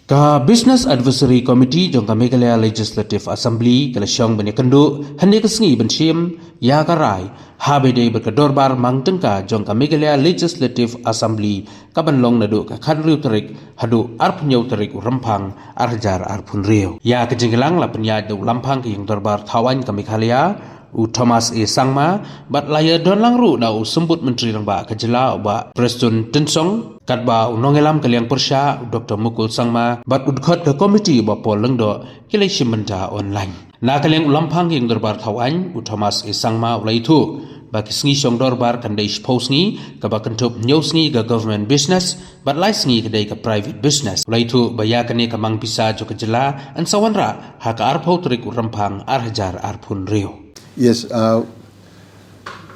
Ka Business Advisory Committee jong ka Meghalaya Legislative Assembly kala syong bani kandu hande kasngi benshim ya karai habede berkedorbar mangtengka jong ka Meghalaya Legislative Assembly kabanlong nadu ka khanriu tarik hadu arpnyau tarik rampang arjar arpun riu ya kejenggelang la penya du lampang ke yang dorbar thawan ka Meghalaya u Thomas A. Sangma bat laya don langru da u sembut menteri langba kejela ba Preston Tensong katba u nongelam kaliang persya Dr. Mukul Sangma bat udkhot ke komiti ba pol lengdo kilai simenta online na kaliang ulampang yang dorbar thawan u Thomas A. Sangma ulai thu ba kisngi syong dorbar kandai spose ngi ka ba kentup news ngi ga government business bat lai sngi kedai ka private business ulai thu ba ya kane ka mang pisa jo kejela an sawanra ha ka arpau trik u rampang arhajar arpun riu. Yes,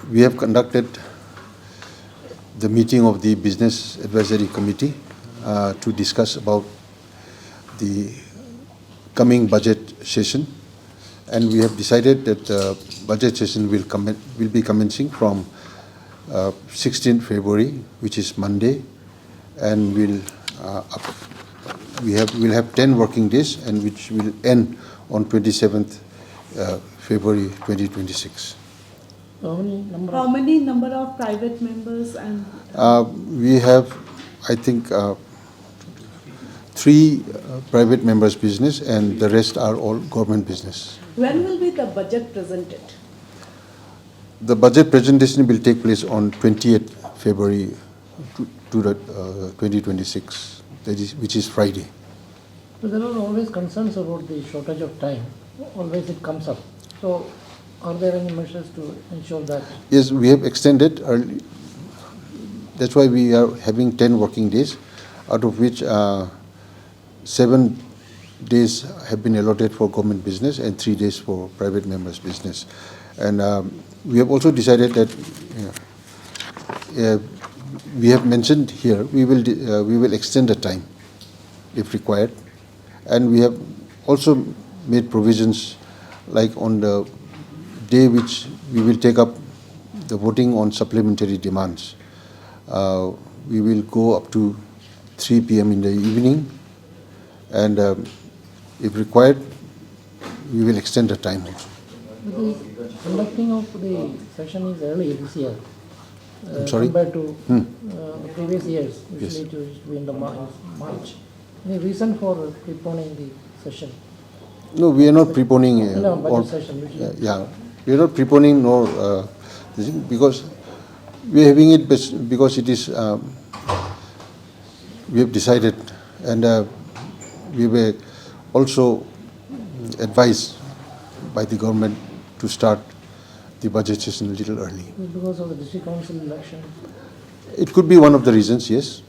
we have conducted the meeting of the Business Advisory Committee to discuss about the coming budget session, and we have decided that the budget session will be commencing from 16th February, which is Monday, and we'll have 10 working days, and which will end on 27th February 2026. How many number of private members and? We have, I think, 3 private members business, and the rest are all government business. When will be the budget presented? The budget presentation will take place on 28th February 2026, which is Friday. But there are always concerns about the shortage of time. Always it comes up. So, are there any measures to ensure that? Yes, we have extended early. That's why we are having 10 working days, out of which 7 days have been allotted for government business and 3 days for private members' business. And we have also decided that we have mentioned here we will extend the time if required, and we have also made provisions like on the day which we will take up the voting on supplementary demands. We will go up to 3 p.m. in the evening, and if required, we will extend the time also. The conducting of the session is early this year. I'm sorry? Compared to the previous years, Yes. usually it used to be in the March. Any reason for preponing the session? No, we are not preponing. No, budget session. Yeah, we are not preponing nor this thing, because we are having it because it is we have decided, and we were also advised by the government to start the budget session a little early. Because of the district council election. It could be one of the reasons, yes.